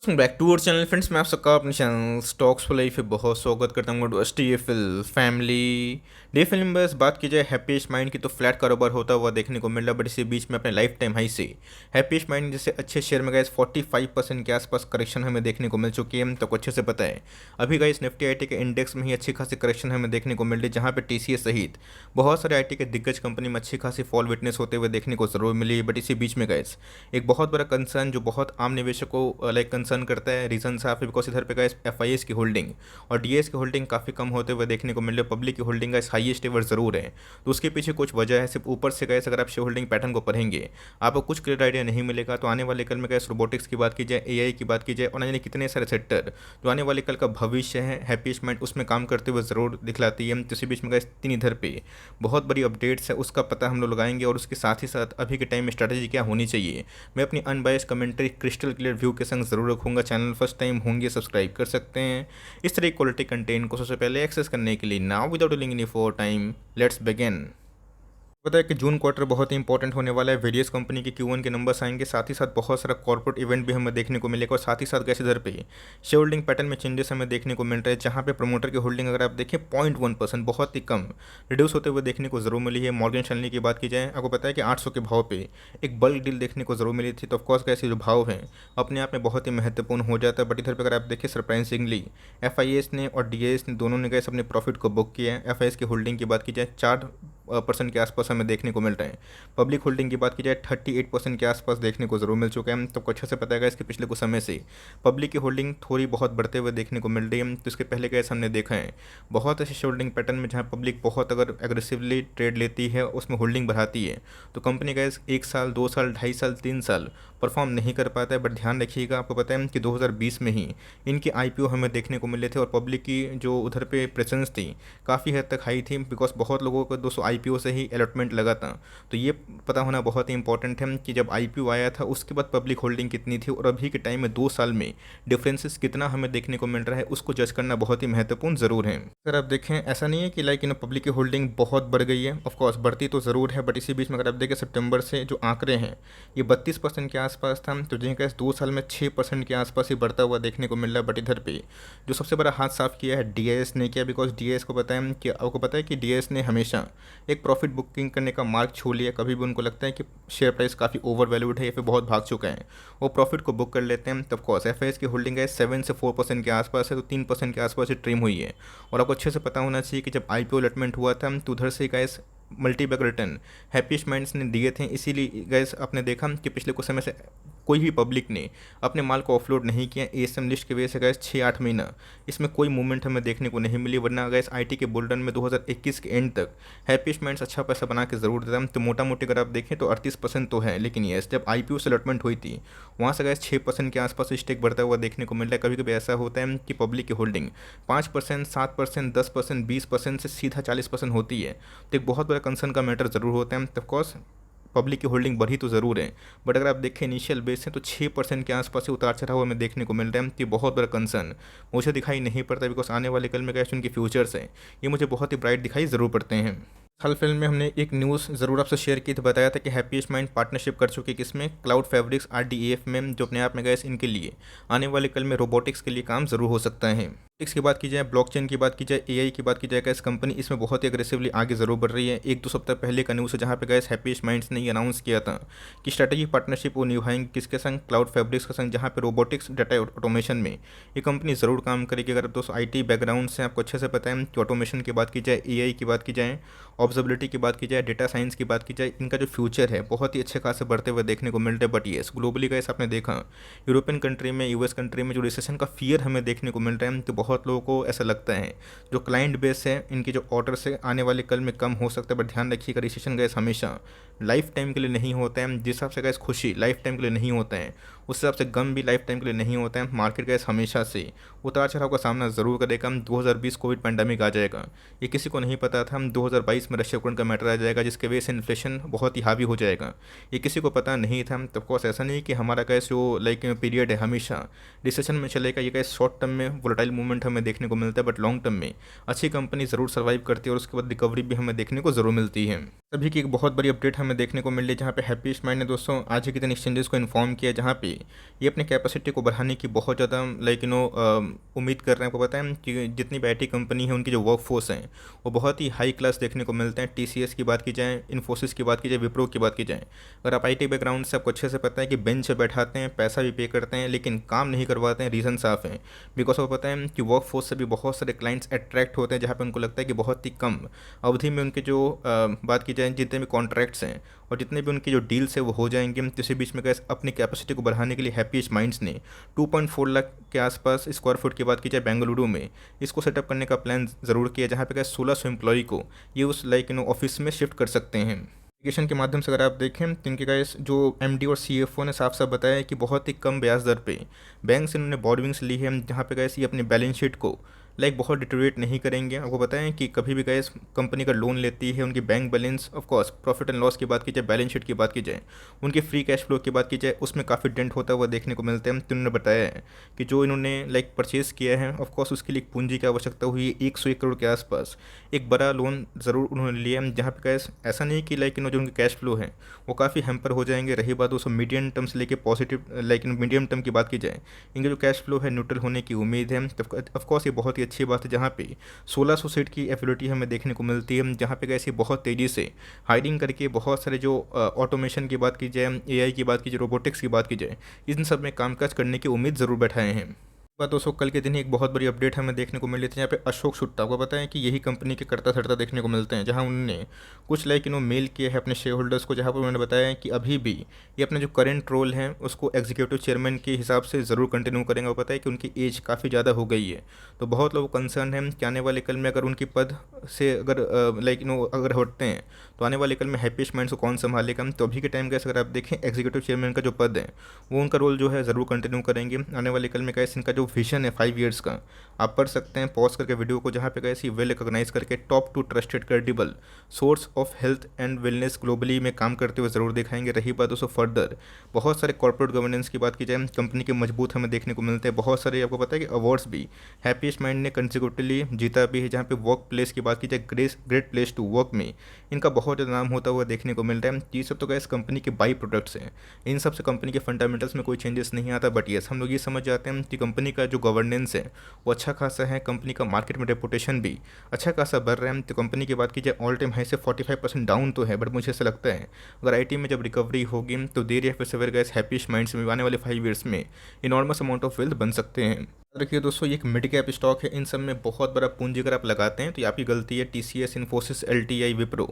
Back to our channel friends. मैं आप सबका अपने चैनल स्टॉक्स फॉर लाइफ पे बहुत स्वागत करता हूँ। एसटीएफएल फैमिली डे फिल्म बस बात की जाए हैप्पीएस्ट माइंड की तो फ्लैट कारोबार होता हुआ देखने को मिल रहा, बट इसी बीच में अपने लाइफ टाइम हाई से हैप्पीएस्ट माइंड जैसे अच्छे शेयर में गए 45% के आसपास करेक्शन हमें देखने को मिल चुकी है। तो अच्छे से पता है अभी गए निफ्टी आईटी के इंडेक्स में ही अच्छी खासी करेक्शन हमें देखने को मिल रही है, जहाँ पे टीसीएस सहित बहुत सारे आईटी के दिग्गज कंपनी में अच्छी खासी फॉल विटनेस होते हुए देखने को जरूर मिली। बट इसी बीच में गए एक बहुत बड़ा कंसर्न जो बहुत आम निवेशकों को लाइक कंसर्न करता है, रीजन साफ है बिकॉज इधर पे गाइस एफआईएस की होल्डिंग और डीएस की होल्डिंग काफ़ी कम होते हुए देखने को मिल रही है। पब्लिक की होल्डिंग गाइस हाईएस्ट एवर जरूर है, तो उसके पीछे कुछ वजह है। सिर्फ ऊपर से गाइस अगर आप शेयर होल्डिंग पैटर्न को पढ़ेंगे आपको कुछ क्लियर आइडिया नहीं मिलेगा। तो आने वाले कल में गाइस रोबोटिक्स की बात की जाए, एआई की बात की जाए और न जाने कितने सारे सेक्टर जो आने वाले कल का भविष्य है हैप्पीएस्ट माइंड उसमें काम करते हुए जरूर दिखलाती है। तो इसी बीच में गाइस तीन इधर पे बहुत बड़ी अपडेट्स है, उसका पता हम लोग लगाएंगे और उसके साथ ही साथ अभी के टाइम में स्ट्रैटेजी क्या होनी चाहिए मैं अपनी unbiased commentary crystal clear view के संग जरूर रखूंगा। चैनल फर्स्ट टाइम होंगे सब्सक्राइब कर सकते हैं इस तरह क्वालिटी कंटेंट को सबसे पहले एक्सेस करने के लिए। Now without delaying any for time let's begin. पता है कि जून क्वार्टर बहुत ही इंपॉर्टेंट होने वाला है। वेरियस कंपनी के Q1 के नंबर्स आएंगे, साथ ही साथ बहुत सारा कॉर्पोरेट इवेंट भी हमें देखने को मिलेगा और साथ ही साथ गैस इधर पे शेयर होल्डिंग पैटर्न में चेंजेस हमें देखने को मिल रहे हैं, जहाँ पे प्रमोटर की होल्डिंग अगर आप देखें 0.1% बहुत ही कम रिड्यूस होते हुए देखने को जरूर मिली है। मॉर्गन स्टैनली की बात की जाए, आपको पता है कि 800 के भाव पे एक बल्क डील देखने को जरूर मिली थी। तो ऑफकोर्स कैसे जो भाव हैं अपने आप में बहुत ही महत्वपूर्ण हो जाता है। बट इधर पर अगर आप देखिए सरप्राइजिंगली एफआईएस ने और डीएस ने दोनों ने गैस अपने प्रॉफिट को बुक किया है। एफआईएस की होल्डिंग की बात की जाए 4% के आसपास हमें देखने को मिल रहा है। पब्लिक होल्डिंग की बात की जाए 38% के आसपास देखने को जरूर मिल चुका है। तो अच्छे से पता है इसके पिछले कुछ समय से पब्लिक की होल्डिंग थोड़ी बहुत बढ़ते हुए देखने को मिल रही है। तो इसके पहले गैस हमने देखा है बहुत ऐसे होल्डिंग पैटर्न में जहाँ पब्लिक बहुत अगर एग्रेसिवली ट्रेड लेती है उसमें होल्डिंग बढ़ाती है तो कंपनी गैस 1 साल 2 साल 2.5 साल 3 साल परफॉर्म नहीं कर पाता है। बट ध्यान रखिएगा, आपको पता है कि 2020 में ही इनके आईपीओ हमें देखने को मिले थे और पब्लिक की जो उधर पे प्रेजेंस थी काफ़ी हद तक हाई थी, बिकॉज बहुत लोगों को 200 आईपीओ से ही अलॉटमेंट लगा था। तो ये पता होना बहुत ही इंपॉर्टेंट है कि जब आईपीओ आया था उसके बाद पब्लिक होल्डिंग कितनी थी और अभी के टाइम में 2 साल में डिफरेंसेस कितना हमें देखने को मिल रहा है उसको जज करना बहुत ही महत्वपूर्ण ज़रूर है। अगर आप देखें ऐसा नहीं है कि लाइक पब्लिक की होल्डिंग बहुत बढ़ गई है, ऑफकोर्स बढ़ती तो ज़रूर है, बट इसी बीच में अगर आप देखें सितंबर से जो आंकड़े हैं ये 32% के आसपास था, तो जिनका इस 2 साल में 6% के आसपास ही बढ़ता हुआ देखने को मिल रहा है। बट इधर पे जो सबसे बड़ा हाथ साफ किया है डीएस ने किया, बिकॉज डीएस को पता है कि आपको पता है कि डीएस ने हमेशा एक प्रॉफिट बुकिंग करने का मार्क छोड़ लिया। कभी भी उनको लगता है कि शेयर प्राइस काफ़ी ओवर वैल्यूड है या फिर बहुत भाग चुका है वो प्रॉफिट को बुक कर लेते हैं। तब कॉस एफ की होल्डिंग है 7 से 4% के आसपास है, तो 3% के आसपास ही ट्रिम हुई है। और आपको अच्छे से पता होना चाहिए कि जब आईपीओ अलॉटमेंट हुआ था तो उधर से गैस मल्टीबैग रिटर्न हैप्पीएस्ट माइंड्स ने दिए थे। इसीलिए गैस आपने देखा कि पिछले कुछ समय से कोई भी पब्लिक ने अपने माल को ऑफलोड नहीं किया एएसएम लिस्ट की वजह से। गैस 6-8 महीना इसमें कोई मूवमेंट हमें देखने को नहीं मिली, वरना गैस आईटी के बुल रन में 2021 के एंड तक हैप्पीएस्ट माइंड्स अच्छा पैसा बना के जरूर देता। तो मोटा मोटी अगर आप देखें तो 38% तो है, लेकिन ये जब आईपीओ से अलॉटमेंट हुई थी वहाँ से गैस 6% के आसपास स्टेक बढ़ता हुआ देखने को मिल रहा है। कभी कभी ऐसा होता है कि पब्लिक की होल्डिंग 5%, 7%, 10%, 20% से सीधा 40% होती है, तो एक बहुत बड़ा कंसर्न का मैटर ज़रूर होता है। ऑफकोर्स पब्लिक की होल्डिंग बढ़ी तो ज़रूर है, बट अगर आप देखें इनिशियल बेस से तो 6% के आसपास से उतार चढ़ाव हमें देखने को मिल रहा है। तो बहुत बड़ा कंसर्न मुझे दिखाई नहीं पड़ता, बिकॉज आने वाले कल में कैश उनके फ्यूचर्स हैं ये मुझे बहुत ही ब्राइट दिखाई ज़रूर पड़ते हैं। हाल फिल्म में हमने एक न्यूज़ ज़रूर आपसे शेयर की थी, बताया था कि हैप्पीएस्ट माइंड पार्टनरशिप कर चुकी है किसमें, क्लाउड फैब्रिक्स आरडीएएफ में, जो अपने आप में गैस इनके लिए आने वाले कल में रोबोटिक्स के लिए काम ज़रूर हो सकता है। रोबोटिक्स की बात की जाए, ब्लॉकचेन की बात की जाए, एआई की बात की जाए, गैस कंपनी इसमें बहुत ही अग्रेसिवली आगे ज़रूर बढ़ रही है। 1-2 सप्ताह पहले का न्यूज़ है जहाँ पे गैस हैप्पीएस्ट माइंड्स ने ये अनाउंस किया था कि स्ट्रैटेजी पार्टनरशिप वो निभाएंगे किसके संग, क्लाउड फैब्रिक्स के संग, जहाँ पे रोबोटिक्स डाटा ऑटोमेशन में ये कंपनी ज़रूर काम करेगी। अगर दोस्तों आईटी बैकग्राउंड से आपको अच्छे से पता है कि ऑटोमेशन की बात की जाए, एआई की बात की जाए, ऑब्जर्वेबिलिटी की बात की जाए, डेटा साइंस की बात की जाए, इनका जो फ्यूचर है बहुत ही अच्छे खासे बढ़ते हुए देखने को मिल रहा है। बट येस ग्लोबली गैस आपने देखा यूरोपियन कंट्री में, यूएस कंट्री में जो रिसेशन का फियर हमें देखने को मिल रहा है, तो बहुत लोगों को ऐसा लगता है जो क्लाइंट बेस है इनके जो ऑर्डर से आने वाले कल में कम हो सकता है। बट ध्यान रखिएगा रिसेशन गैस हमेशा लाइफ टाइम के लिए नहीं होता है। जिस हिसाब से गैस खुशी लाइफ टाइम के लिए नहीं होता है उस हिसाब से गम भी लाइफ टाइम के लिए नहीं होता है। मार्केट गैस हमेशा से उतार चढ़ाव का सामना ज़रूर करेगा। 2020 कोविड पैंडेमिक आ जाएगा, ये किसी को नहीं पता था। 2022 में रशिया यूक्रेन का मैटर आ जाएगा जिसके वजह से इन्फ्लेशन बहुत ही हावी हो जाएगा, ये किसी को पता नहीं था। तो ऑफकोर्स ऐसा नहीं कि हमारा गैस जो लाइक पीरियड है हमेशा रिसेशन में चलेगा, ये गैस शॉर्ट टर्म में वोलेटाइल मूवमेंट हमें देखने को मिलता है, बट लॉन्ग टर्म में अच्छी कंपनी ज़रूर सर्वाइव करती है और उसके बाद रिकवरी भी हमें देखने को ज़रूर मिलती है। सभी की एक बहुत बड़ी अपडेट हमें देखने को मिल रही है, जहाँ पे हैप्पीएस्ट माइंड ने दोस्तों आज ही के दिन एक्सचेंजेस को इन्फॉर्म किया, जहाँ पे ये अपनी कैपेसिटी को बढ़ाने की बहुत ज़्यादा उम्मीद कर रहे हैं। आपको पता है कि जितनी भी IT कंपनी है उनकी जो वर्क फोर्स हैं वो बहुत ही हाई क्लास देखने को मिलते हैं। TCS की बात की जाए, इन्फोसिस की बात की जाए, विप्रो की बात की जाए, अगर आप IT बैकग्राउंड से आपको अच्छे से पता है कि बेंच पे बैठाते हैं, पैसा भी पे करते हैं, लेकिन काम नहीं करवाते हैं। रीज़न साफ है, बिकॉज आपको पता है कि वर्क फोर्स से भी बहुत सारे क्लाइंट्स अट्रैक्ट होते हैं जहाँ पे उनको लगता है कि बहुत ही कम अवधि में उनके जो बात की जाए जितने भी कॉन्ट्रैक्ट्स हैं और जितने भी उनकी जो डील्स है वो हो जाएंगे। तो इसी बीच में कैसे अपनी कैपेसिटी को बढ़ाने के लिए हैप्पीस्ट माइंड्स ने 2.4 लाख के आसपास स्क्वायर फुट की बात की जाए बेंगलुरु में इसको सेटअप करने का प्लान ज़रूर किया, जहाँ पे कैसे 1600 एम्प्लॉई को ये उस ऑफिस में शिफ्ट कर सकते हैं। एप्लीकेशन के माध्यम से अगर आप देखें तो इनके गाइस जो MD और CFO ने साफ साफ बताया है कि बहुत ही कम ब्याज दर पे बैंक से इन्होंने बॉर्डविंग्स ली है, जहाँ पे गाइस ये अपनी बैलेंस शीट को बहुत डिटोरेट नहीं करेंगे। आपको बताएं कि कभी भी गाइस कंपनी का लोन लेती है, उनकी bank balance of course profit and loss की बात की जाए, बैलेंस शीट की बात की जाए, उनके फ्री कैश फ्लो की बात की जाए, उसमें काफ़ी डेंट होता हुआ देखने को मिलता है। तो उन्होंने बताया है कि जो इन्होंने परचेज़ किया है ऑफ कोर्स उसके लिए पूंजी की आवश्यकता हुई है 101 करोड़ के आसपास। एक बड़ा लोन ज़रूर उन्होंने लिया है, जहाँ पे गाइस ऐसा नहीं कि जो उनके कैश फ्लो है वो काफ़ी हैम्पर हो जाएंगे। रही बात दोस्तों मीडियम टर्म से लेके पॉजिटिव मीडियम टर्म की बात की जाए, इनके जो कैश फ्लो है न्यूट्रल होने की उम्मीद है। तो ऑफकोर्स ये बहुत ही अच्छी बात है, जहाँ पे 1600 सीट की एफिलिटी हमें देखने को मिलती है, जहाँ पे कैसे बहुत तेज़ी से हायरिंग करके बहुत सारे जो ऑटोमेशन की बात की जाए, AI की बात की जाए, रोबोटिक्स की बात की जाए, इन सब में कामकाज करने की उम्मीद ज़रूर बैठाए हैं। बात दोस्तों कल के दिन ही एक बहुत बड़ी अपडेट हमें देखने को मिली थी, यहाँ पे अशोक शुट्टा को पता है कि यही कंपनी के करता धरता देखने को मिलते हैं, जहाँ उन्होंने कुछ मेल किए हैं अपने शेयर होल्डर्स को, जहाँ पर उन्होंने बताया कि अभी भी ये अपना जो करंट रोल है उसको एग्जीक्यूटिव चेयरमैन के हिसाब से ज़रूर कंटिन्यू करेंगे। वो पता है कि उनकी एज काफ़ी ज़्यादा हो गई है, तो बहुत लोग कंसर्न है कि आने वाले कल में अगर उनकी पद से अगर अगर हटते हैं तो आने वाले कल में हैप्पीस्ट माइंड्स को कौन संभालेगा। तो अभी के टाइम कैसे अगर आप देखें एग्जीक्यूटिव चेयरमैन का जो पद है वो उनका रोल जो है ज़रूर कंटिन्यू करेंगे। आने वाले कल में कैसे इनका जो विजन है 5 ईयर्स का आप पढ़ सकते हैं पॉज करके वीडियो को, जहाँ पे कैसे वेल रिकॉग्नाइज करके top 2 trusted credible source of health and wellness globally में काम करते हुए ज़रूर दिखाएंगे। रही बात दोस्तों फर्दर बहुत सारे कॉर्पोरेट गवर्नेंस की बात की जाए, कंपनी के मजबूत हमें देखने को मिलते हैं। बहुत सारे आपको पता है कि अवार्ड्स भी हैप्पीस्ट माइंड ने कंसिक्यूटिवली जीता भी है, जहाँ पे वर्क प्लेस की बात की जाए ग्रेट प्लेस टू वर्क में इनका बहुत ज़्यादा नाम होता हुआ देखने को मिल रहा है। ये सब तो गैस कंपनी के बाई प्रोडक्ट्स हैं, इन सब से कंपनी के फंडामेंटल्स में कोई चेंजेस नहीं आता। बट येस हम लोग ये समझ जाते हैं कि कंपनी का जो गवर्नेंस है वो अच्छा खासा है, कंपनी का मार्केट में रेपुटेशन भी अच्छा खासा बढ़ रहा है। तो कंपनी की बात की जाए ऑल टाइम हाई से 45% डाउन तो है, बट मुझे ऐसा लगता है अगर IT में जब रिकवरी होगी तो देर या फिर सवेर गैस हैप्पीस्ट माइंड्स में आने वाले 5 ईयर्स में इनॉर्मस अमाउंट ऑफ वेल्थ बन सकते हैं। देखिए दोस्तों ये एक मिड कैप स्टॉक है, इन सब में बहुत बड़ा पूंजी अगर आप लगाते हैं तो ये आपकी गलती है। TCS, इन्फोसिस, LTI, विप्रो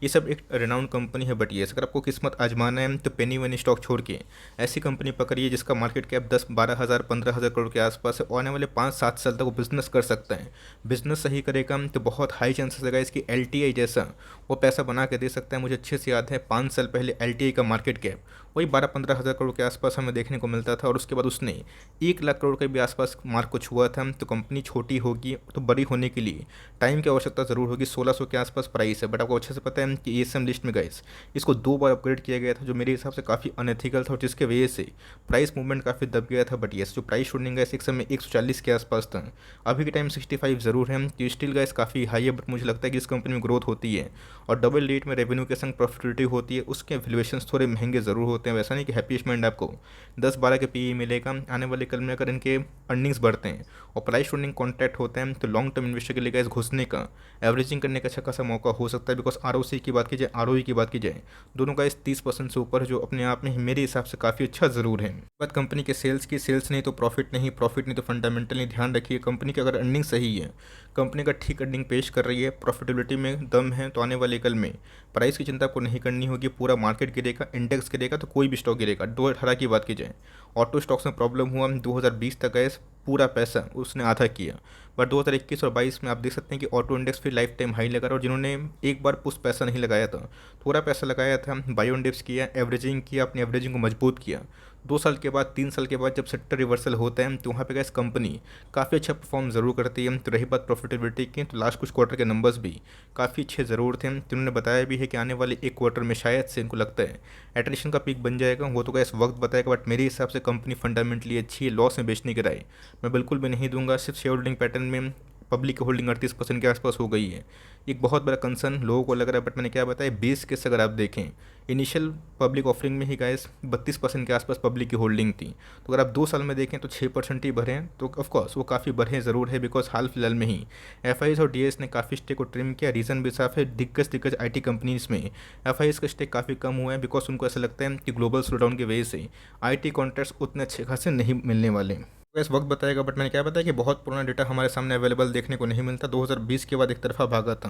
ये सब एक रेनाउंड कंपनी है। बट ये अगर आपको किस्मत आजमाना है तो पेनी वनी स्टॉक छोड़ के ऐसी कंपनी पकड़िए जिसका मार्केट कैप 10-12 हज़ार 15 हज़ार करोड़ के आसपास है, आने वाले 5-7 साल तक वो बिजनेस कर सकता है। बिजनेस सही करेगा तो बहुत हाई चांसेस है इसकी LTI जैसा वो पैसा बना के दे सकता है। मुझे अच्छे से याद है 5 साल पहले LTI का मार्केट कैप वही 12-15 हज़ार करोड़ के आसपास हमें देखने को मिलता था, और उसके बाद उसने 1 लाख करोड़ के भी आसपास मार्क को छुआ था। तो कंपनी छोटी होगी तो बड़ी होने के लिए टाइम की आवश्यकता ज़रूर होगी। 1600 के आसपास प्राइस है, बट आपको अच्छे से पता है कि ASM लिस्ट में गाइस इसको 2 बार अपग्रेड किया गया था, जो मेरे हिसाब से काफ़ी अनएथिकल था और जिसके वजह से प्राइस मूवमेंट काफ़ी दब गया था। बट येस जो प्राइस शूटिंग है 6 में 140 के आसपास था, अभी के टाइम 65 ज़रूर है, तो स्टिल गाइस काफ़ी हाई है। बट मुझे लगता है कि इस कंपनी में ग्रोथ होती है और डबल रेट में रेवेन्यू के संग प्रॉफिटेबिलिटी होती है, उसके वैल्यूएशन थोड़े महंगे ज़रूर होते हैं। वैसा नहीं कि हैप्पीस्ट माइंड आपको 10-12 के PE मिलेगा। आने वाले कल में अगर इनके अर्निंग्स बढ़ते हैं और प्राइस शूटिंग कॉन्ट्रैक्ट होते हैं तो लॉन्ग टर्म इन्वेस्टर के लिए गाइस घुसने का एवरेजिंग करने का अच्छा खासा मौका हो सकता है। बिकॉज ROC की बात की जाए, ROE की बात की जाए, दोनों का इस 30% से ऊपर जो अपने आप में मेरे हिसाब से काफ़ी अच्छा ज़रूर है। बात कंपनी के सेल्स की, सेल्स नहीं तो प्रॉफिट नहीं, प्रॉफिट नहीं तो फंडामेंटल नहीं। ध्यान रखिए कंपनी की अगर अर्निंग सही है, कंपनी का ठीक अर्निंग पेश कर रही है, प्रॉफिटेबिलिटी में दम है, तो आने वाले कल में प्राइस की चिंता आपको नहीं करनी होगी। पूरा मार्केट गिरेगा, इंडेक्स गिरेगा तो कोई भी स्टॉक गिरेगा। 2018 की बात की जाए ऑटो स्टॉक्स में प्रॉब्लम हुआ, 2020 तक गए पूरा पैसा उसने आधा किया, बट 2021 और 22 में आप देख सकते हैं कि ऑटो इंडेक्स फिर लाइफ टाइम हाई लगा रहा। और जिन्होंने एक बार पुश पैसा नहीं लगाया था, थोड़ा पैसा लगाया था, बायो इंडेक्स किया, एवरेजिंग किया, अपनी एवरेजिंग को मजबूत किया, 2 साल के बाद 3 साल के बाद जब सेक्टर रिवर्सल होता है तो वहाँ पे गैस कंपनी काफ़ी अच्छा परफॉर्म ज़रूर करती है। तो रही बात प्रॉफिटेबिलिटी की, तो लास्ट कुछ क्वार्टर के नंबर्स भी काफ़ी अच्छे ज़रूर थे। तो उन्होंने बताया भी है कि आने वाले एक क्वार्टर में शायद से इनको लगता है एट्रिशन का पीक बन जाएगा, वो तो गैस वक्त बताएगा। बट मेरे हिसाब से कंपनी फंडामेंटली अच्छी है, लॉस में बेचने की राय मैं बिल्कुल भी नहीं दूंगा। सिर्फ शेयर होल्डिंग पैटर्न में पब्लिक की होल्डिंग 38% के आसपास हो गई है। एक बहुत बड़ा कंसर्न लोगों को लग रहा है, बट मैंने क्या बताया, 20 के से अगर आप देखें इनिशियल पब्लिक ऑफरिंग में ही गाइस 32% के आसपास पब्लिक की होल्डिंग थी। तो अगर आप 2 साल में देखें तो 6% ही बढ़े हैं, तो ऑफकोर्स वो काफ़ी बढ़े ज़रूर है, बिकॉज हाल फिलहाल में ही एफ और डी ने काफ़ी स्टेक को ट्रिम किया। रीज़न भी साफ है, दिग्गज दिग्गज IT कंपनीज़ में एफ का स्टेक काफ़ी कम हुआ है, बिकॉज उनको ऐसा लगता है कि ग्लोबल स्लोडाउन की वजह से IT कॉन्ट्रैक्ट्स उतने अच्छे खासे नहीं मिलने वाले। तो इस वक्त बताएगा, बट मैंने क्या बताया कि बहुत पुराना डेटा हमारे सामने अवेलेबल देखने को नहीं मिलता। 2020 के बाद एक तरफा भागा था,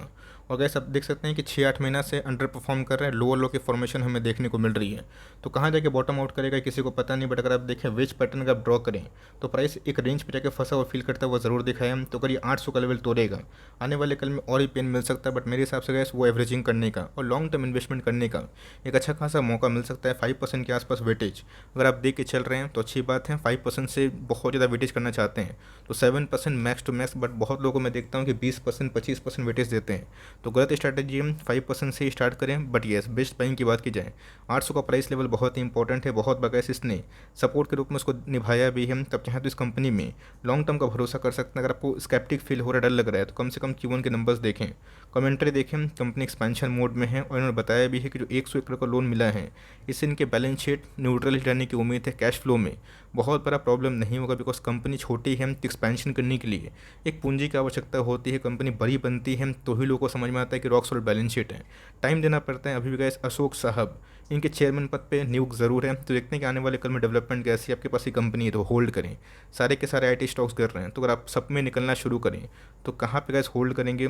और गैस आप देख सकते हैं कि 6-8 महीना से अंडर परफॉर्म कर रहे हैं, लोअर लो की फॉर्मेशन हमें देखने को मिल रही है। तो कहाँ जाके बॉटम आउट करेगा किसी को पता नहीं, बट अगर आप देखें वेज पैटर्न का आप ड्रॉ करें तो प्राइस एक रेंज पे जाके फंसा हुआ फील करता हुआ ज़रूर दिखाया। तो अगर ये 800 का लेवल तोड़ेगा, आने वाले कल में और ही पेन मिल सकता है, बट मेरे हिसाब से गैस वो एवरेजिंग करने का और लॉन्ग टर्म इन्वेस्टमेंट करने का एक अच्छा खासा मौका मिल सकता है। 5% के आसपास वेटेज अगर आप देख के चल रहे हैं तो अच्छी बात है। 5% से बहुत ज़्यादा वेटेज करना चाहते हैं तो 7% मैक्स टू मैक्स, बट बहुत लोगों को मैं देखता हूँ कि 20% 25% वेटेज देते हैं, तो गलत स्ट्रैटेजी है। 5% से ही स्टार्ट करें, बट येस बेस्ट बाइंग की बात की जाए 800 का प्राइस लेवल बहुत ही इंपॉर्टेंट है। बहुत बगैस इसने सपोर्ट के रूप में उसको निभाया भी है। तब चाहे तो इस कंपनी में लॉन्ग टर्म का भरोसा कर सकते हैं। अगर आपको स्केप्टिक फील हो रहा है, डर लग रहा है, तो कम से कम Q1 के नंबर्स देखें, कमेंट्री देखें, कंपनी एक्सपेंशन मोड में है, और इन्होंने बताया भी है कि जो 100 एकड़ का लोन मिला है इससे इनके बैलेंस शीट न्यूट्रल ही रहने की उम्मीद है। कैश फ्लो में बहुत बड़ा प्रॉब्लम नहीं होगा, बिकॉज कंपनी छोटी है। एक्सपेंशन करने के लिए एक पूंजी की आवश्यकता होती है, कंपनी बड़ी बनती है तो ही लोगों को समझ में आता है कि रॉक सॉलिड बैलेंस शीट है। टाइम देना पड़ता है। अभी भी गए अशोक साहब इनके चेयरमैन पद पे नियुक्त ज़रूर है, तो देखते हैं कि आने वाले कल में डेवलपमेंट कैसी है। आपके पास ही कंपनी है तो होल्ड करें। सारे के सारे IT स्टॉक्स कर रहे हैं, तो अगर आप सब में निकलना शुरू करें तो कहाँ पे गैस होल्ड करेंगे।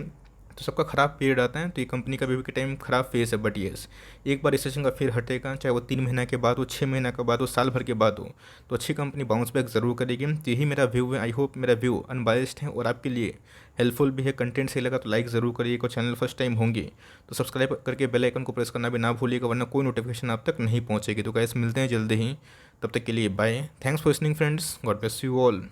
तो सबका ख़राब पीरियड आता है, तो ये कंपनी का भी के टाइम ख़राब फेस है, बट येस एक बार रिसेशन का फिर हटेगा, चाहे वो 3 महीना के बाद हो, 6 महीना के बाद हो, साल भर के बाद हो, तो अच्छी कंपनी बाउंस बैक ज़रूर करेगी। तो यही मेरा व्यू है। आई होप मेरा व्यू अनबायस्ड है और आपके लिए हेल्पफुल भी है। कंटेंट सही लगा तो लाइक ज़रूर करिएगा। चैनल फर्स्ट टाइम होंगे तो सब्सक्राइब करके बेल आइकन को प्रेस करना भी ना भूलिएगा, वरना कोई नोटिफिकेशन आप तक नहीं पहुँचेगी। तो गाइस मिलते हैं जल्दी ही, तब तक के लिए bye. Thanks for listening friends, God bless you all.